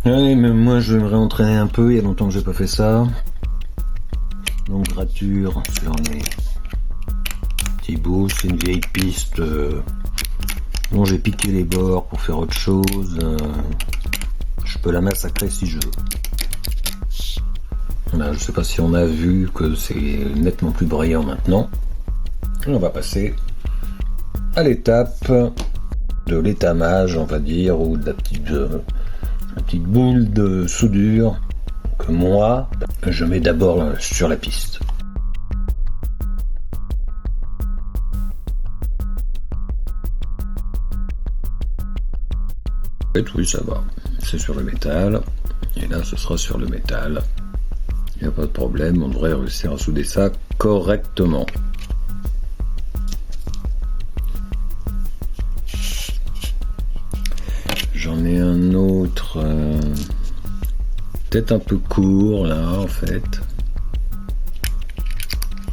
Allez, même moi je vais me réentraîner un peu, il y a longtemps que j'ai pas fait ça. Donc rature sur les petits bouts, c'est une vieille piste dont j'ai piqué les bords pour faire autre chose. Je peux la massacrer si je veux. Là, je sais pas si on a vu que c'est nettement plus brillant maintenant. Et on va passer à l'étape de l'étamage, on va dire, ou de la petite boule de soudure que moi, je mets d'abord sur la piste. Oui, ça va. C'est sur le métal. Et là, ce sera sur le métal. Il n'y a pas de problème, on devrait réussir à souder ça correctement. J'en ai un autre, peut-être un peu court là en fait.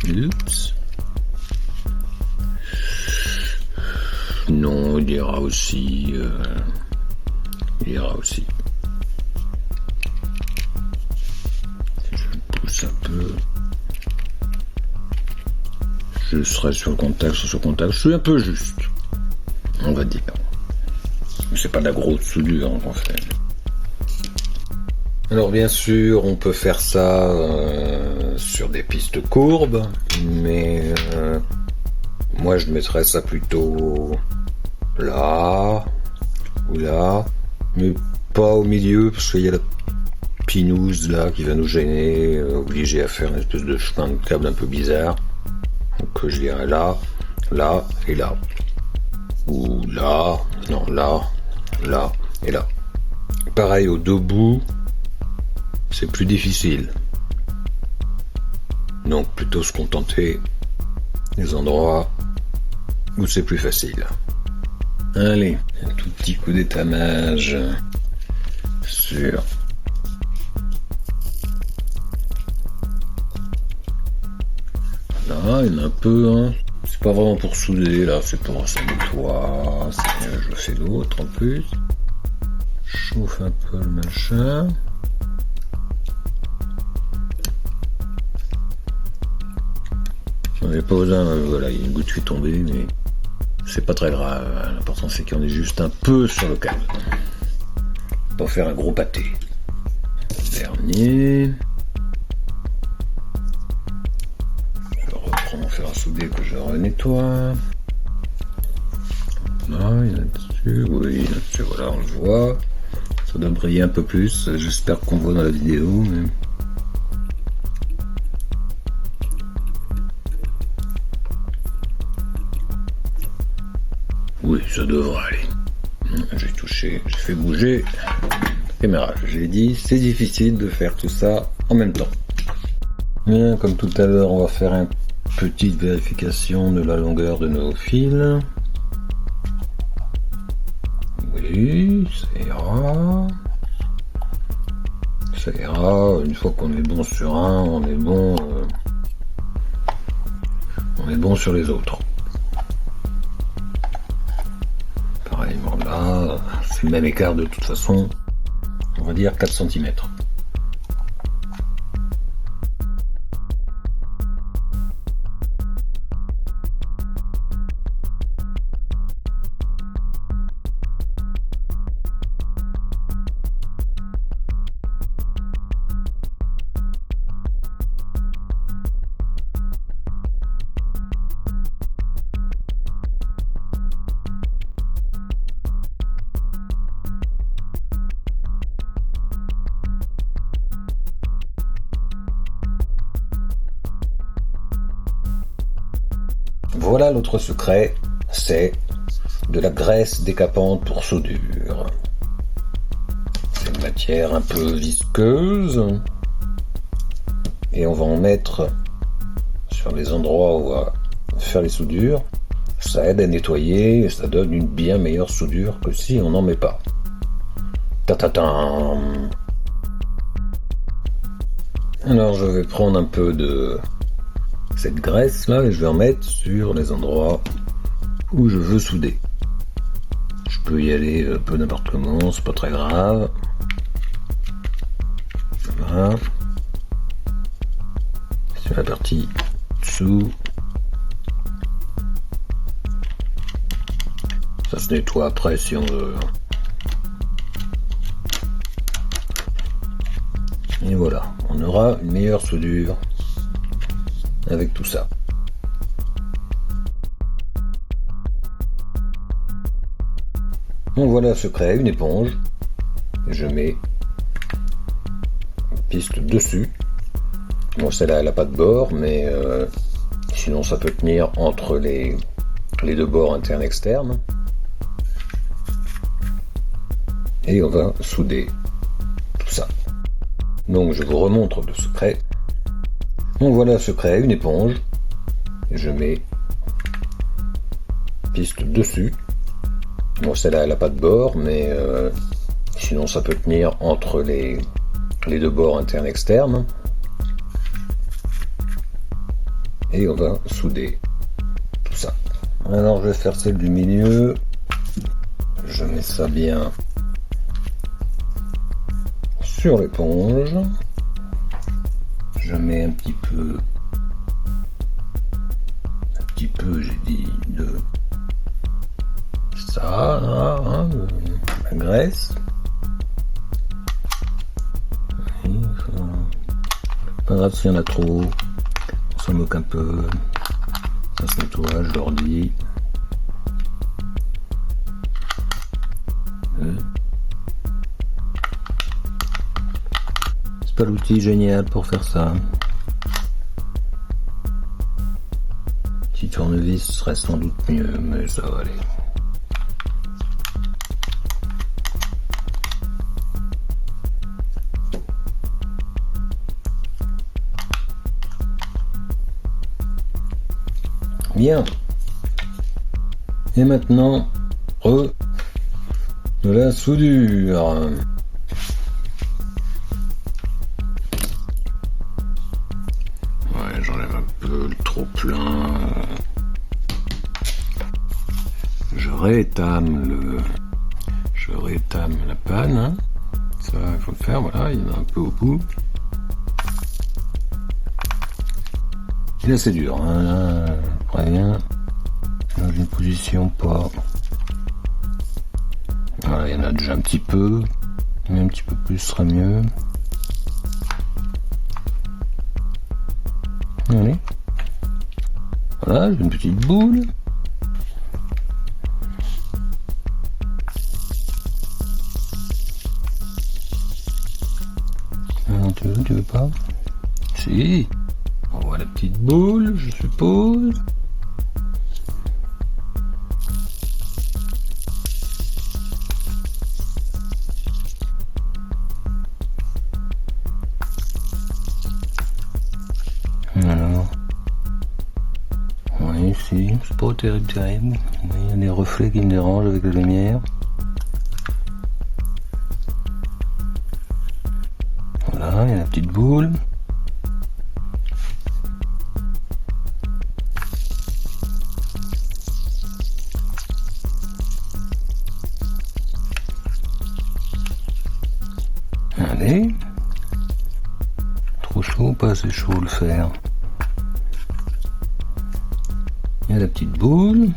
Oups. Non, il ira aussi. Il ira aussi. Je le pousse un peu. Je serai sur le contact, sur le contact. Je suis un peu juste, on va dire. C'est pas de la grosse soudure qu'on fait. Alors bien sûr, on peut faire ça sur des pistes courbes, mais moi je mettrais ça plutôt là ou là, mais pas au milieu parce qu'il y a la pinouse là qui va nous gêner, obligé à faire une espèce de chemin de câble un peu bizarre. Donc je dirais là, là et là, ou là, non là. Là et là. Pareil aux deux bouts, c'est plus difficile. Donc plutôt se contenter des endroits où c'est plus facile. Allez, un tout petit coup d'étamage sur là, il y en a un peu, hein. C'est pas vraiment pour souder, là, c'est pour ça nettoie. Je fais l'autre en plus. Chauffe un peu le machin. J'en ai pas besoin, voilà, il y a une goutte qui est tombée, mais c'est pas très grave. L'important c'est qu'il y en ait juste un peu sur le câble. Pour faire un gros pâté. Dernier. On va faire un souder que je renettoie. Là, il y en a dessus. Oui, là-dessus, voilà, on le voit. Ça doit briller un peu plus. J'espère qu'on voit dans la vidéo. Mais... oui, ça devrait aller. J'ai touché, j'ai fait bouger la caméra. J'ai dit, c'est difficile de faire tout ça en même temps. Bien, comme tout à l'heure, on va faire une petite vérification de la longueur de nos fils. Oui, ça ira. Ça ira. Une fois qu'on est bon sur un, on est bon sur les autres. Pareillement là, c'est le même écart de toute façon. On va dire 4 cm. Voilà l'autre secret, c'est de la graisse décapante pour soudure. C'est une matière un peu visqueuse et on va en mettre sur les endroits où on va faire les soudures. Ça aide à nettoyer et ça donne une bien meilleure soudure que si on n'en met pas. Ta-ta-ta. Alors je vais prendre un peu de cette graisse là et je vais en mettre sur les endroits où je veux souder. Je peux y aller un peu n'importe comment, c'est pas très grave. Voilà. Sur la partie dessous. Ça se nettoie après si on veut. Et voilà, on aura une meilleure soudure avec tout ça. Donc voilà ce prêt, une éponge. Et je mets une piste dessus. Bon, celle-là elle n'a pas de bord, mais sinon ça peut tenir entre les deux bords internes et externes. Et on va souder tout ça. Donc je vous remontre le secret. Donc voilà ce prêt, une éponge. Et je mets piste dessus. Bon, celle-là elle n'a pas de bord, mais sinon ça peut tenir entre les deux bords internes et externes. Et on va souder tout ça. Alors je vais faire celle du milieu. Je mets ça bien sur l'éponge. Je mets un petit peu, j'ai dit, de ça, là, de la graisse. Pas grave s'il y en a trop, on s'en moque un peu. Ça se nettoie, je leur dis. C'est pas l'outil génial pour faire ça. Petit tournevis serait sans doute mieux, mais ça va aller. Bien. Et maintenant, de la soudure. Ouais, j'enlève un peu le trop plein. Je rétame la panne. Hein. Ça, il faut le faire. Voilà, il y en a un peu au bout. Et là, c'est dur. Hein. Là, je préviens. Dans une position pas. Voilà, il y en a déjà un petit peu. Mais un petit peu plus serait mieux. Allez. Voilà, j'ai une petite boule. Non, tu veux pas? Si. On voit la petite boule, je suppose. Alors, oui, si, c'est pas terrible. Il y a des reflets qui me dérangent avec la lumière. Voilà, il y a la petite boule. Allez. Trop chaud ou pas assez chaud le faire? Il y a la petite boule.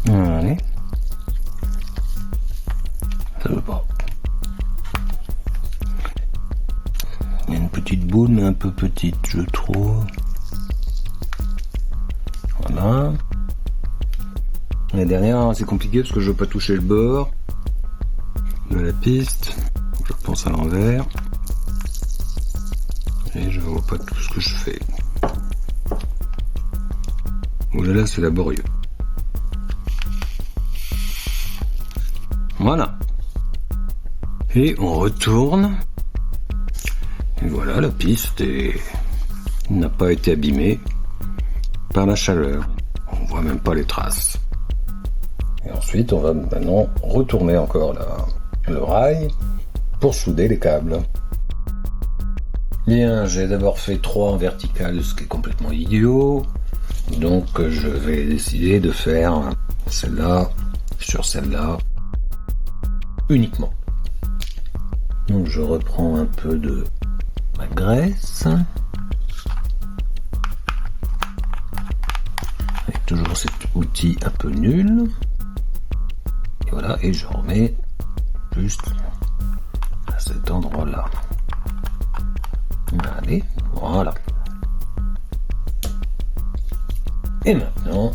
Allez. Ça veut pas. Il y a une petite boule mais un peu petite je trouve. Voilà. La dernière, c'est compliqué parce que je veux pas toucher le bord de la piste. Je pense à l'envers. Et je vois pas tout ce que je fais. Oh là là, c'est laborieux. Voilà. Et on retourne. Et voilà, la piste n'a pas été abîmée par la chaleur. On voit même pas les traces. Et ensuite, on va maintenant retourner encore le rail pour souder les câbles. Bien, j'ai d'abord fait 3 en vertical, ce qui est complètement idiot. Donc je vais décider de faire celle-là sur celle-là uniquement. Donc je reprends un peu de ma graisse. Avec toujours cet outil un peu nul. Et voilà, et je remets juste à cet endroit-là. Allez, voilà. Et maintenant,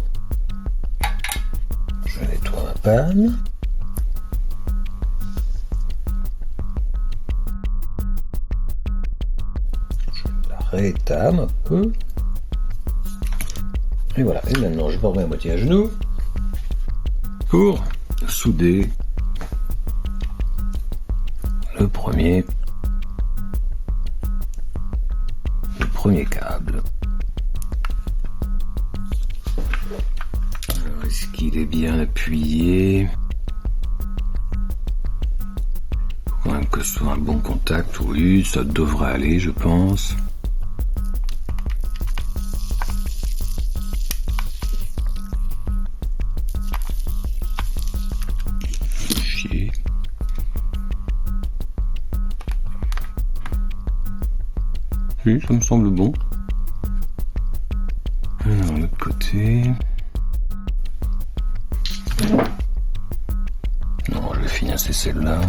je nettoie ma panne. Je la rétame un peu. Et voilà, et maintenant je me remets à moitié à genoux pour souder le premier câble. Alors, est-ce qu'il est bien appuyé? Faut quand même que ce soit un bon contact. Oui, ça devrait aller, je pense. Chier. Oui, ça me semble bon. Alors, l'autre côté. Non, je vais financer celle-là.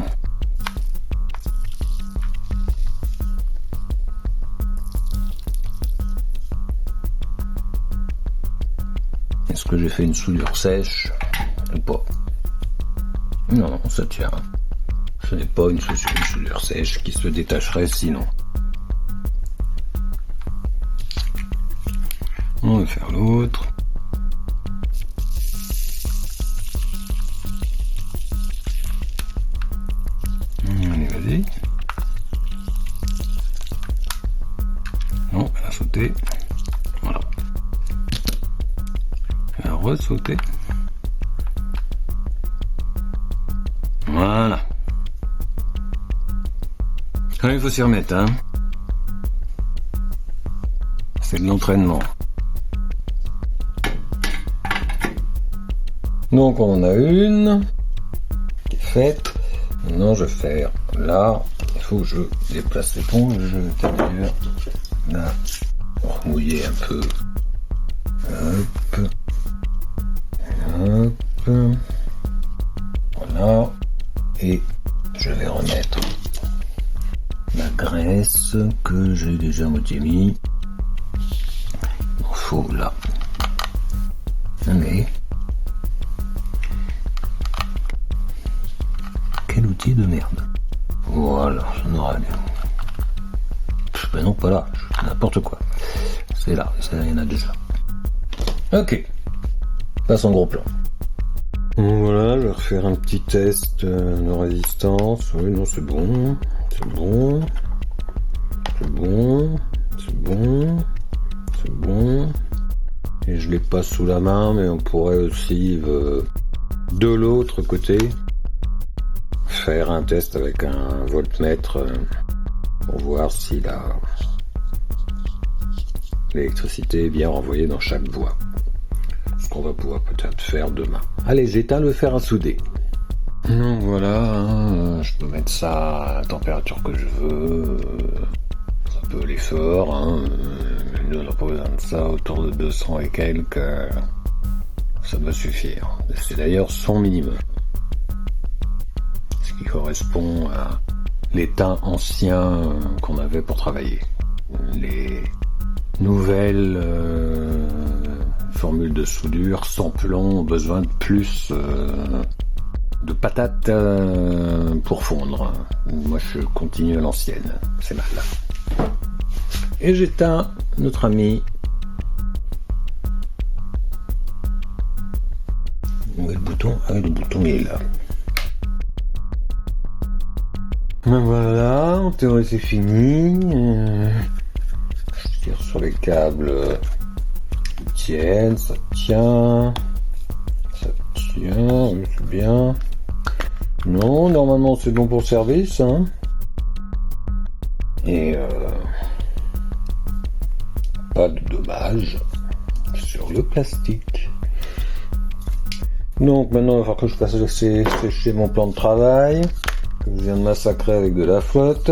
Est-ce que j'ai fait une soudure sèche ou pas? Non, ça tient. Ce n'est pas une soudure sèche qui se détacherait sinon. On va faire l'autre. Allez, vas-y. Non, elle a sauté. Voilà. Elle a ressauté. Voilà. Il faut s'y remettre, hein. C'est de l'entraînement. Donc on en a une qui est faite. Maintenant je vais faire là. Il faut que je déplace l'éponge. Je vais là remouiller un peu. Hop. Hop. Voilà. Et je vais remettre la graisse que j'ai déjà moitié mis. Il faut là. Allez. Quel outil de merde. Voilà, ça n'aura rien. Ben non, pas là, n'importe quoi. C'est là, ça il y en a déjà. Ok. Passe en gros plan. Voilà, je vais refaire un petit test de résistance. Oui, non, c'est bon. C'est bon. C'est bon. C'est bon. C'est bon. Et je l'ai pas sous la main, mais on pourrait aussi de l'autre côté faire un test avec un voltmètre pour voir si l'électricité est bien renvoyée dans chaque voie. Ce qu'on va pouvoir peut-être faire demain. Allez, j'éteins le fer à souder. Donc voilà, je peux mettre ça à la température que je veux. Ça peut aller fort, hein. Nous on n'a pas besoin de ça, autour de 200 et quelques. Ça doit suffire. C'est d'ailleurs son minimum. Ce qui correspond à l'état ancien qu'on avait pour travailler. Les nouvelles formules de soudure sans plomb ont besoin de plus de patates pour fondre. Moi je continue à l'ancienne, c'est mal là. Et j'éteins notre ami. Où est le bouton? Ah, le bouton il est là. Voilà, en théorie c'est fini. Je tire sur les câbles qui tiennent, ça tient. Ça tient, oui, c'est bien. Non, normalement c'est bon pour le service. Hein. Et pas de dommages sur le plastique. Donc maintenant il va falloir que je fasse laisser sécher mon plan de travail que je viens de massacrer avec de la flotte.